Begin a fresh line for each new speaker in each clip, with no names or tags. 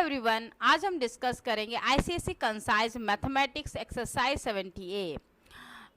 Everyone, आज हम discuss करेंगे ICSE concise mathematics exercise 70A।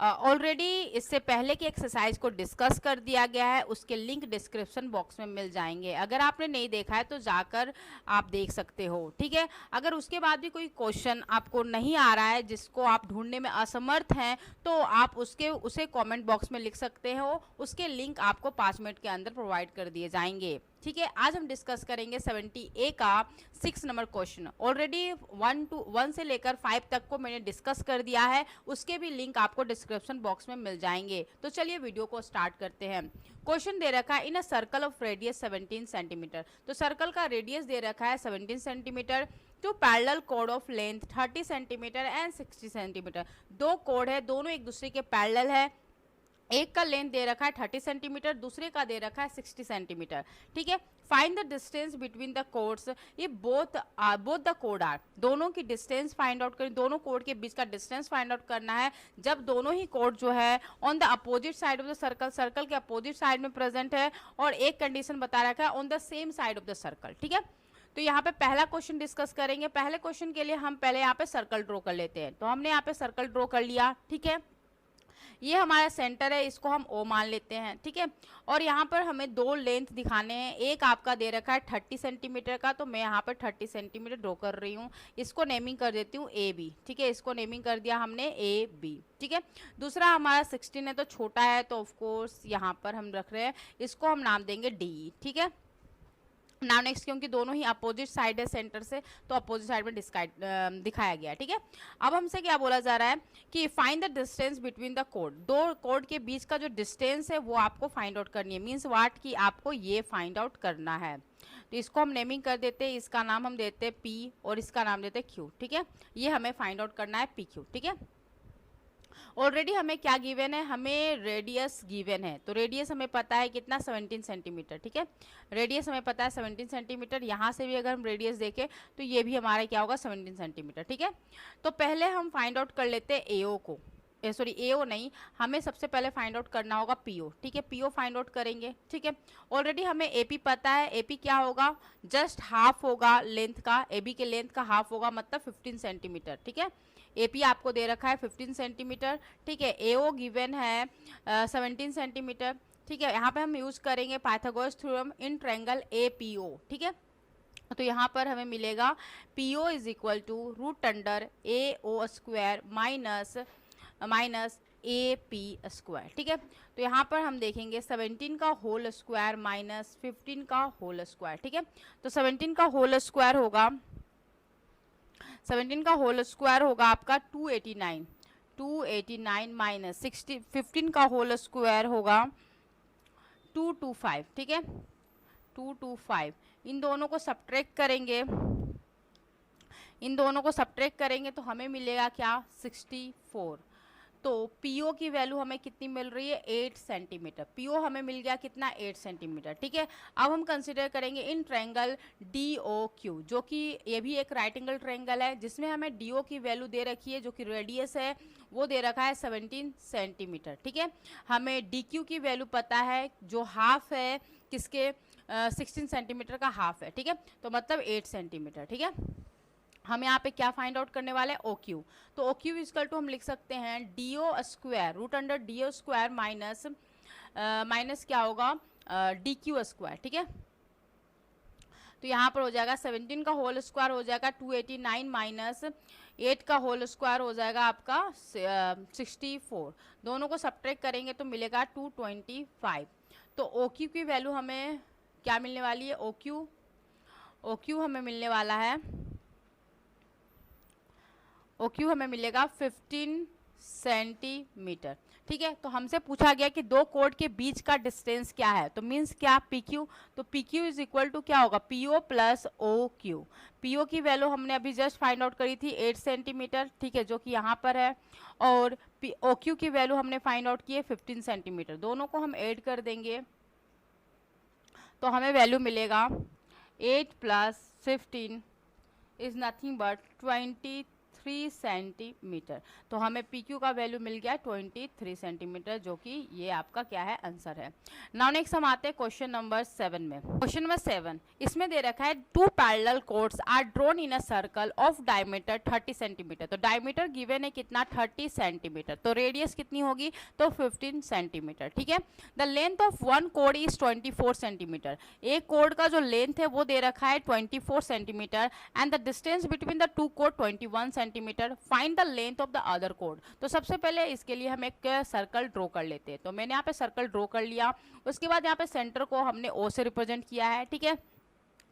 Already इससे पहले की एक्सरसाइज को डिस्कस कर दिया गया है, उसके लिंक डिस्क्रिप्शन बॉक्स में मिल जाएंगे। अगर आपने नहीं देखा है तो जाकर आप देख सकते हो, ठीक है। अगर उसके बाद भी कोई क्वेश्चन आपको नहीं आ रहा है जिसको आप ढूंढने में असमर्थ हैं तो आप उसे कमेंट बॉक्स में लिख सकते हो। उसके लिंक आपको 5 मिनट के अंदर प्रोवाइड कर दिए जाएंगे, ठीक है। आज हम डिस्कस करेंगे 70A का 6 नंबर क्वेश्चन। ऑलरेडी 1 से लेकर 5 तक को मैंने डिस्कस कर दिया है, उसके भी लिंक आपको डिस्क्रिप्शन बॉक्स में मिल जाएंगे। तो चलिए वीडियो को स्टार्ट करते हैं। क्वेश्चन दे रखा है in a circle of radius 17 centimetre. तो सर्कल का रेडियस दे रखा है 17 सेंटीमीटर टू पैरेलल कोड of length 30 centimetre and 60 centimetre. दो कोड है, दोनों एक दूसरे के पैरेलल है। एक का लेंथ दे रखा है 30 सेंटीमीटर, दूसरे का दे रखा है 60 सेंटीमीटर, ठीक है। Find the distance between the codes. ये बोथ द कोड आर, दोनों की डिस्टेंस फाइंड आउट करें, दोनों कोड के बीच का डिस्टेंस फाइंड आउट करना है जब दोनों ही कोड जो है on the opposite side of the circle, circle के अपोजिट साइड में प्रेजेंट है, और एक कंडीशन बता रखा है on the same side of the circle, ठीक है। तो यहाँ पे पहला क्वेश्चन डिस्कस करेंगे। पहले क्वेश्चन के लिए हम पहले यहाँ पे सर्कल ड्रॉ कर लेते हैं। तो हमने यहाँ पे सर्कल ड्रॉ कर लिया, ठीक है। ये हमारा सेंटर है, इसको हम ओ मान लेते हैं, ठीक है। और यहाँ पर हमें दो लेंथ दिखाने हैं। एक आपका दे रखा है 30 सेंटीमीटर का, तो मैं यहाँ पर 30 सेंटीमीटर ड्रॉ कर रही हूँ। इसको नेमिंग कर देती हूँ ए बी, ठीक है। इसको नेमिंग कर दिया हमने ए बी, ठीक है। दूसरा हमारा 16 है तो छोटा है, तो ऑफकोर्स यहाँ पर हम रख रहे हैं, इसको हम नाम देंगे डी, ठीक है। नाउ नेक्स्ट, क्योंकि दोनों ही अपोजिट साइड है सेंटर से, तो अपोजिट साइड में दिखाया गया, ठीक है। अब हमसे क्या बोला जा रहा है कि find the distance between the code. दो कोड के बीच का जो डिस्टेंस है वो आपको फाइंड आउट करनी है। मीन्स व्हाट कि आपको ये फाइंड आउट करना है। तो इसको हम नेमिंग कर देते हैं, इसका नाम हम देते हैं पी और इसका नाम देते हैं क्यू, ठीक है। ये हमें फाइंड आउट करना है पी क्यू, ठीक है। ऑलरेडी हमें क्या गिवन है, हमें रेडियस गिवन है। तो रेडियस हमें पता है कितना, 17 सेंटीमीटर, ठीक है। रेडियस हमें पता है 17 सेंटीमीटर। यहाँ से भी अगर हम रेडियस देखें तो ये भी हमारा क्या होगा, 17 सेंटीमीटर, ठीक है। तो पहले हम फाइंड आउट कर लेते हैं एओ को, सॉरी एओ नहीं, हमें सबसे पहले फाइंड आउट करना होगा पीओ, ठीक है। पीओ फाइंड आउट करेंगे, ठीक है। ऑलरेडी हमें एपी पता है, एपी क्या होगा, जस्ट हाफ होगा लेंथ का, एबी के लेंथ का हाफ होगा, मतलब 15 सेंटीमीटर, ठीक है। एपी आपको दे रखा है 15 सेंटीमीटर, ठीक है। एओ गिवन है 17 सेंटीमीटर, ठीक है। यहाँ पे हम यूज करेंगे Pythagoras theorem in triangle APO, ठीक है। तो यहाँ पर हमें मिलेगा PO is equal to root under A O square minus A P square, ठीक है। तो यहाँ पर हम देखेंगे 17 का होल स्क्वायर माइनस 15 का होल स्क्वायर, ठीक है। तो 17 का होल स्क्वायर होगा, 17 का होल स्क्वायर होगा आपका 289 माइनस 15 का होल स्क्वायर होगा 225, ठीक है। 225, इन दोनों को सब्ट्रैक्ट करेंगे तो हमें मिलेगा क्या, 64। तो पीओ की वैल्यू हमें कितनी मिल रही है, 8 सेंटीमीटर। पीओ हमें मिल गया कितना, 8 सेंटीमीटर, ठीक है। अब हम कंसिडर करेंगे इन ट्रायंगल डीओ क्यू, जो कि ये भी एक राइट एंगल ट्रायंगल है, जिसमें हमें डीओ की वैल्यू दे रखी है, जो कि रेडियस है वो दे रखा है 17 सेंटीमीटर, ठीक है। हमें डी क्यू की वैल्यू पता है, जो हाफ है किसके, 16 सेंटीमीटर का हाफ है, ठीक है। तो मतलब 8 सेंटीमीटर, ठीक है। हम यहाँ पे क्या फाइंड आउट करने वाले हैं, ओ क्यू। तो ओ क्यू इजकल टू हम लिख सकते हैं DO square root under DO square minus क्या होगा, डी क्यू स्क्वायर, ठीक है। तो यहाँ पर हो जाएगा 17 का होल स्क्वायर हो जाएगा 289 माइनस 8 का होल स्क्वायर हो जाएगा आपका 64। दोनों को सब्ट्रैक्ट करेंगे तो मिलेगा 225। तो ओ क्यू की वैल्यू हमें क्या मिलने वाली है, ओ क्यू हमें मिलने वाला है, ओ क्यू हमें मिलेगा 15 सेंटीमीटर, ठीक है। तो हमसे पूछा गया कि दो कोड के बीच का डिस्टेंस क्या है, तो मीन्स क्या, पी क्यू। तो P Q is equal to क्या होगा, PO plus O Q. PO की वैल्यू हमने अभी जस्ट फाइंड आउट करी थी 8 सेंटीमीटर, ठीक है, जो कि यहाँ पर है। और ओ क्यू की वैल्यू हमने फाइंड आउट की है 15 सेंटीमीटर। दोनों को हम ऐड कर देंगे तो हमें वैल्यू मिलेगा 8 plus 15 is nothing but 23 23 centimetre. तो हमें PQ का वैल्यू मिल गया 23 सेंटीमीटर, जो कि ये आपका क्या है, आंसर है। नाउ नेक्स्ट हम आते हैं क्वेश्चन नंबर 7 में। क्वेश्चन नंबर 7 इसमें दे रखा है 2 parallel chords are drawn in a circle of diameter 30 centimetre. तो डायमीटर गिवन है कितना, 30 सेंटीमीटर। तो रेडियस कितनी होगी, तो 15 सेंटीमीटर। ठीक है। The length of one code is 24 centimetre. एक कोड का जो लेंथ है वो दे रखा है 24 centimetre and the distance between the two code 21 centimetre. Find the length of the other code. तो सबसे पहले इसके लिए हम एक सर्कल ड्रॉ कर लेते हैं। तो मैंने यहाँ पे सर्कल ड्रॉ कर लिया। उसके बाद यहाँ पे सेंटर को हमने ओ से रिप्रेजेंट किया है। ठीक है।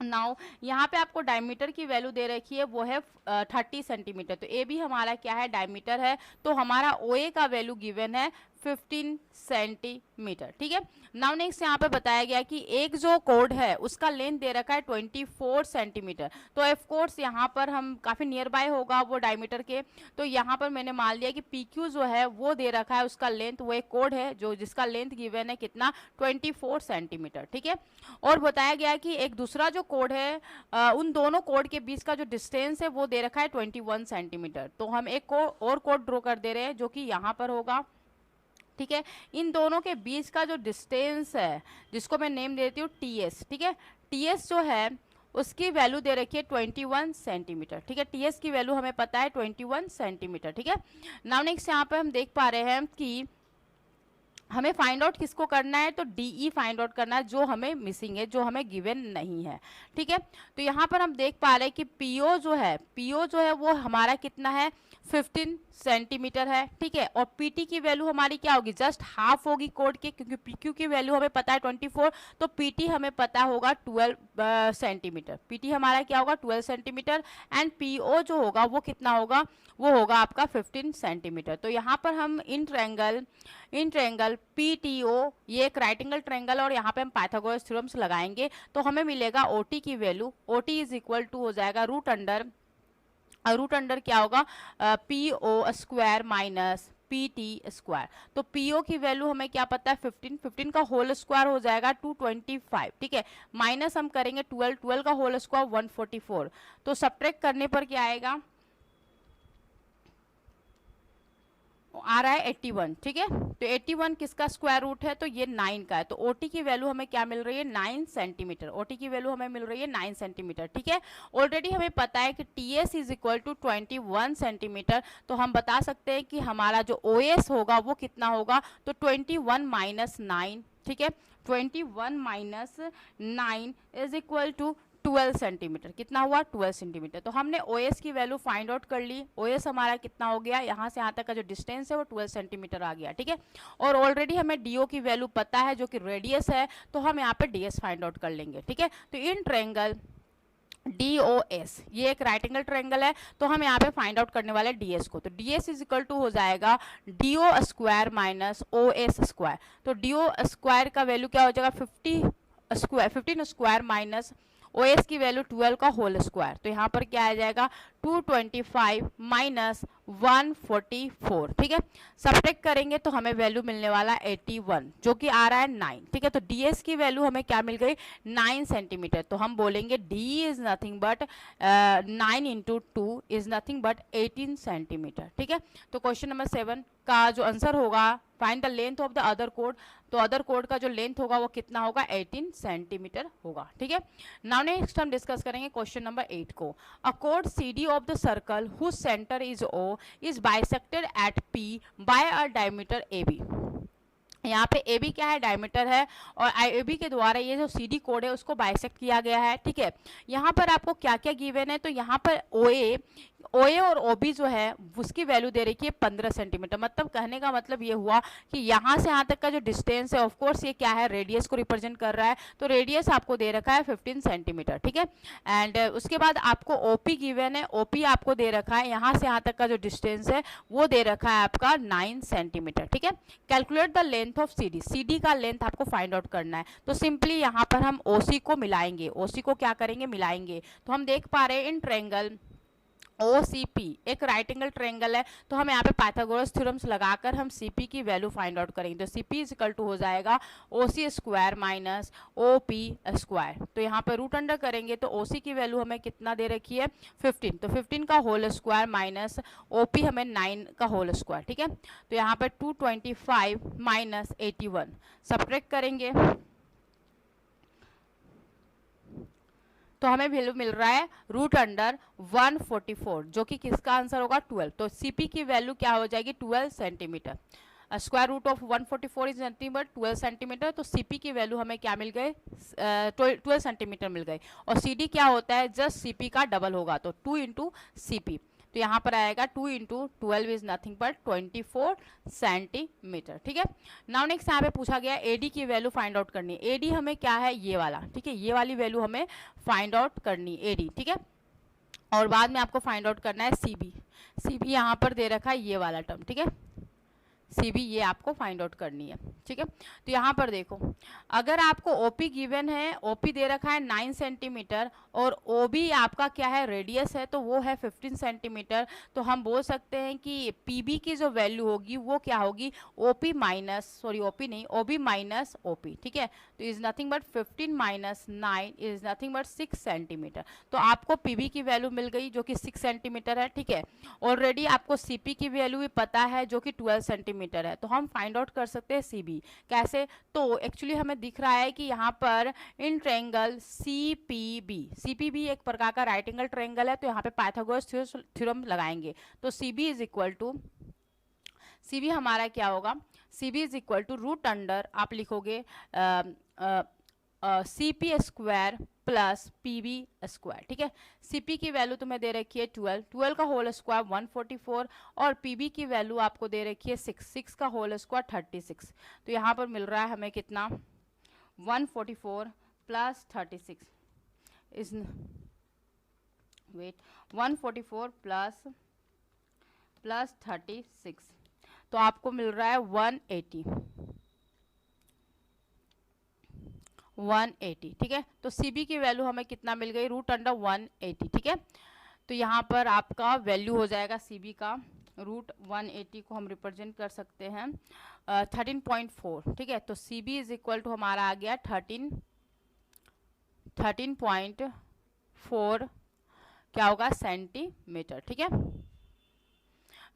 नाउ यहाँ पे आपको डायमीटर की वैल्यू दे रखी है, वो है 30 सेंटीमीटर। तो ए भी हमारा क्या है, डायमीटर है। तो हमारा ओ ए का वैल्यू गिवन है 15 सेंटीमीटर। ठीक है। नाउ नेक्स्ट यहाँ पे बताया गया कि एक जो कोड है उसका लेंथ दे रखा है 24 सेंटीमीटर। तो ऑफ कोर्स यहाँ पर हम काफ़ी नियर बाय होगा वो डायमीटर के। तो यहाँ पर मैंने मान लिया कि PQ जो है वो दे रखा है, उसका लेंथ, वो एक कोड है जो जिसका लेंथ गिवन है कितना, 24 सेंटीमीटर। ठीक है। और बताया गया कि एक दूसरा जो कोड है, उन दोनों कोड के बीच का जो डिस्टेंस है वो दे रखा है 21 सेंटीमीटर। तो हम एक और कोड ड्रॉ कर दे रहे हैं जो कि यहाँ पर होगा। ठीक है। इन दोनों के बीच का जो डिस्टेंस है, जिसको मैं नेम देती हूँ TS। ठीक है। TS जो है उसकी वैल्यू दे रखी है 21 सेंटीमीटर। ठीक है। TS की वैल्यू हमें पता है 21 सेंटीमीटर। ठीक है। नाउ नेक्स्ट यहाँ पे हम देख पा रहे हैं कि हमें फाइंड आउट किसको करना है, तो DE फाइंड आउट करना है, जो हमें मिसिंग है, जो हमें गिवन नहीं है। ठीक है। तो यहाँ पर हम देख पा रहे हैं कि PO जो है वो हमारा कितना है, 15 सेंटीमीटर है। ठीक है। और PT की वैल्यू हमारी क्या होगी, जस्ट हाफ होगी कोड के, क्योंकि PQ की वैल्यू हमें पता है 24। तो PT हमें पता होगा 12 सेंटीमीटर। PT हमारा क्या होगा, 12 सेंटीमीटर। एंड PO जो होगा वो कितना होगा, वो होगा आपका 15 सेंटीमीटर। तो यहाँ पर हम इन ट्रायंगल PTO, ये एक राइट एंगल ट्रायंगल, और यहाँ पे हम पाइथागोरस थ्योरम्स लगाएंगे तो हमें मिलेगा OT की value, OT is equal to हो जाएगा रूट अंडर क्या होगा, PO square minus PT square. तो PO की वैल्यू हमें क्या पता है, 15 का होल स्क्वायर हो जाएगा 225। ठीक है। माइनस हम करेंगे 12 का होल स्क्वायर 144। तो सब्ट्रैक्ट करने पर क्या आएगा, आ रहा है 81। ठीक है। तो 81 किसका स्क्वायर रूट है, तो ये 9 का है। तो OT की वैल्यू हमें क्या मिल रही है, 9 सेंटीमीटर। OT की वैल्यू हमें मिल रही है 9 सेंटीमीटर। ठीक है। ऑलरेडी हमें पता है कि TS is equal to 21 centimetre. तो हम बता सकते हैं कि हमारा जो OS होगा वो कितना होगा, तो 21 माइनस 9। ठीक है। 21 minus 9 is equal to 12 centimetre. कितना हुआ, 12 सेंटीमीटर। तो हमने OS की वैल्यू फाइंड आउट कर ली। OS हमारा कितना हो गया, यहाँ से यहाँ तक का जो डिस्टेंस है वो 12 सेंटीमीटर आ गया। ठीक है। और ऑलरेडी हमें DO की वैल्यू पता है जो कि रेडियस है, तो हम यहाँ पे DS फाइंड आउट कर लेंगे। ठीक है। तो इन ट्रायंगल DOS, ये एक राइट एंगल ट्रायंगल है, तो हम यहाँ पे फाइंड आउट करने वाले DS को। तो DS इज इक्वल टू हो जाएगा DO square minus OS square. तो DO स्क्वायर का वैल्यू क्या हो जाएगा, 15 स्क्वायर माइनस OS की वैल्यू 12 का होल स्क्वायर। तो यहाँ पर क्या आ जाएगा, 225 माइनस 144। ठीक है। सब्ट्रैक्ट करेंगे तो हमें वैल्यू मिलने वाला 81, जो कि आ रहा है 9। ठीक है। तो DS की वैल्यू हमें क्या मिल गई, 9 सेंटीमीटर। तो हम बोलेंगे D is nothing but 9 into 2 is nothing but 18 centimetre. ठीक है। तो क्वेश्चन नंबर 7 का जो आंसर होगा, find the length of the other code. तो अदर कोड का जो लेंथ होगा वो कितना होगा, 18 सेंटीमीटर होगा। ठीक है। नाउ नेक्स्ट हम डिस्कस करेंगे क्वेश्चन नंबर 8 को। A code CD of the circle whose center is O is bisected at P by a diameter AB। यहाँ पे AB क्या है, डायमीटर है, और AB के द्वारा ये जो CD कोड है उसको बाइसेक्ट किया गया है। ठीक है। यहाँ पर आपको क्या क्या गिवन है, तो यहाँ पर OA और OB जो है उसकी वैल्यू दे रखी है 15 सेंटीमीटर। मतलब कहने का मतलब ये हुआ कि यहाँ से यहाँ तक का जो डिस्टेंस है, ऑफ कोर्स ये क्या है, रेडियस को रिप्रेजेंट कर रहा है। तो रेडियस आपको दे रखा है 15 सेंटीमीटर। ठीक है। एंड उसके बाद आपको OP गिवन है, OP आपको दे रखा है, यहाँ से यहाँ तक का जो डिस्टेंस है वो दे रखा है आपका 9 सेंटीमीटर। ठीक है। Calculate the length of CD का लेंथ आपको फाइंड आउट करना है। तो सिंपली यहाँ पर हम OC को मिलाएंगे। OC को क्या करेंगे, मिलाएंगे। तो हम देख पा रहे हैं इन ट्रायंगल OCP एक राइट एंगल ट्रायंगल है, तो हम यहाँ पे पाइथागोरस थ्योरम्स लगाकर हम CP की वैल्यू फाइंड आउट करेंगे। तो CP इज इक्वल टू हो जाएगा OC square minus OP square. तो यहाँ पे रूट अंडर करेंगे तो OC की वैल्यू हमें कितना दे रखी है 15, तो 15 का होल स्क्वायर माइनस OP हमें 9 का होल स्क्वायर, ठीक है। तो यहाँ पे 225 माइनस 81 सब्ट्रैक्ट करेंगे तो हमें वैल्यू मिल रहा है रूट अंडर 144, जो कि किसका आंसर होगा 12। तो CP की वैल्यू क्या हो जाएगी 12 centimetre. Square root of 144 is nothing but 12 centimetre. तो CP की वैल्यू हमें क्या मिल गए 12 सेंटीमीटर मिल गई। और CD क्या होता है जस्ट CP का डबल होगा, तो 2 इंटू CP। तो यहाँ पर आएगा 2 into 12 is nothing but 24 centimetre, ठीक है। नाउ नेक्स्ट यहाँ पे पूछा गया AD की वैल्यू फाइंड आउट करनी है। AD हमें क्या है ये वाला, ठीक है, ये वाली वैल्यू हमें फाइंड आउट करनी है AD, ठीक है। और बाद में आपको फाइंड आउट करना है CB यहाँ पर दे रखा है ये वाला टर्म, ठीक है। CB ये आपको फाइंड आउट करनी है, ठीक है। तो यहाँ पर देखो अगर आपको OP गिवन है, OP दे रखा है 9 सेंटीमीटर और OB आपका क्या है रेडियस है तो वो है 15 सेंटीमीटर, तो हम बोल सकते हैं कि PB की जो वैल्यू होगी वो क्या होगी OP माइनस OP, ठीक है। तो is nothing but 15 minus 9 is nothing but 6 centimetre. तो आपको PB की वैल्यू मिल गई जो कि 6 सेंटीमीटर है, ठीक है। ऑलरेडी आपको CP की वैल्यू भी पता है जो कि 12 सेंटीमीटर है, तो हम फाइंड आउट कर सकते हैं CB कैसे। तो एक्चुअली हमें दिख रहा है कि यहाँ पर इन ट्रायंगल CPB एक प्रकार का राइट एंगल ट्रायंगल है, तो यहाँ पे पाइथागोरस थ्योरम लगाएंगे। तो CB is equal to CB हमारा क्या होगा CB is equal to root under आप लिखोगे CP square plus PB square, ठीक है। CP की वैल्यू तुम्हें दे रखी है 12 का होल स्क्वायर 144 और PB की वैल्यू आपको दे रखी है 6 का होल स्क्वायर 36। तो यहाँ पर मिल रहा है हमें कितना 144 प्लस 36 इज वेट 144 प्लस 36, तो आपको मिल रहा है 180, ठीक है। तो CB की वैल्यू हमें कितना मिल गई रूट अंडर 180, ठीक है। तो यहाँ पर आपका वैल्यू हो जाएगा CB का रूट 180 को हम रिप्रेजेंट कर सकते हैं 13.4, ठीक है। तो CB इज इक्वल टू हमारा आ गया 13.4 क्या होगा सेंटीमीटर, ठीक है।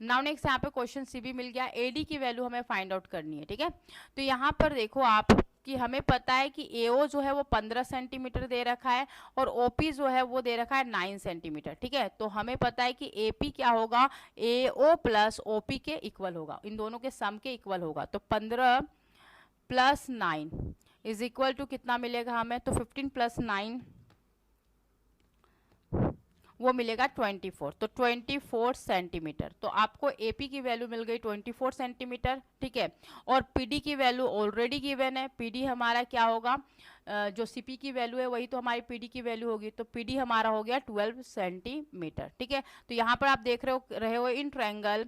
नाउ नेक्स्ट यहाँ पे क्वेश्चन CB मिल गया, AD की वैल्यू हमें फाइंड आउट करनी है, ठीक है। तो यहाँ पर देखो आप कि हमें पता है कि AO जो है वो 15 सेंटीमीटर दे रखा है और OP जो है वो दे रखा है 9 सेंटीमीटर, ठीक है। तो हमें पता है कि AP क्या होगा AO प्लस OP के इक्वल होगा, इन दोनों के सम के इक्वल होगा। तो 15 प्लस 9 इज इक्वल टू कितना मिलेगा हमें, तो 15 प्लस 9 वो मिलेगा 24, तो 24 सेंटीमीटर। तो आपको AP की वैल्यू मिल गई 24 सेंटीमीटर, ठीक है। और PD की वैल्यू ऑलरेडी गिवन है, PD हमारा क्या होगा जो CP की वैल्यू है वही तो हमारी PD की वैल्यू होगी, तो PD हमारा हो गया 12 सेंटीमीटर, ठीक है। तो यहाँ पर आप देख रहे हो इन ट्रायंगल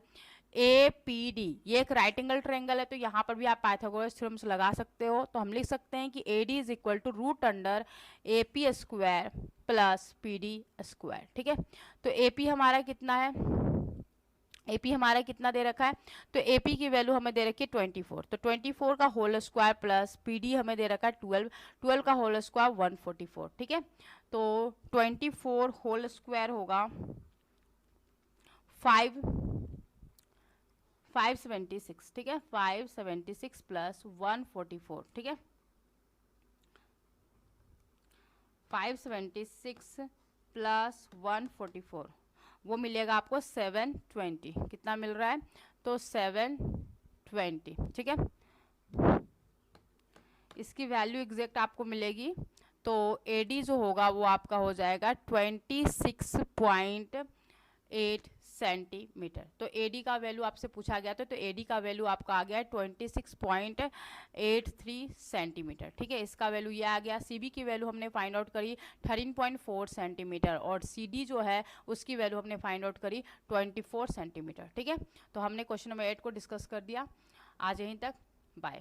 APD ये एक राइट एंगल ट्रायंगल है, तो यहाँ पर भी आप पाइथागोरस थ्योरम्स लगा सकते हो। तो हम लिख सकते हैं कि AD is equal to root under AP square plus PD square, ठीक है। तो AP हमारा कितना है AP हमारा कितना दे रखा है, तो AP की वैल्यू हमें दे रखी है 24, तो 24 का होल स्क्वायर प्लस PD हमें दे रखा है 12 का होल स्क्वायर 144, ठीक है। तो 24 होल स्क्वायर होगा 576, ठीक है। 576 प्लस 144, ठीक है। 576 प्लस 144 वो मिलेगा आपको 720, कितना मिल रहा है, तो 720, ठीक है। इसकी वैल्यू एग्जैक्ट आपको मिलेगी, तो AD जो होगा वो आपका हो जाएगा 26.8 सेंटीमीटर। तो AD का वैल्यू आपसे पूछा गया था, तो AD का वैल्यू आपका आ गया 26.83 सेंटीमीटर, ठीक है। इसका वैल्यू ये आ गया। CB की वैल्यू हमने फाइंड आउट करी 13.4 सेंटीमीटर और CD जो है उसकी वैल्यू हमने फाइंड आउट करी 24 सेंटीमीटर, ठीक है। तो हमने क्वेश्चन नंबर 8 को डिस्कस कर दिया। आज यहीं तक, बाय।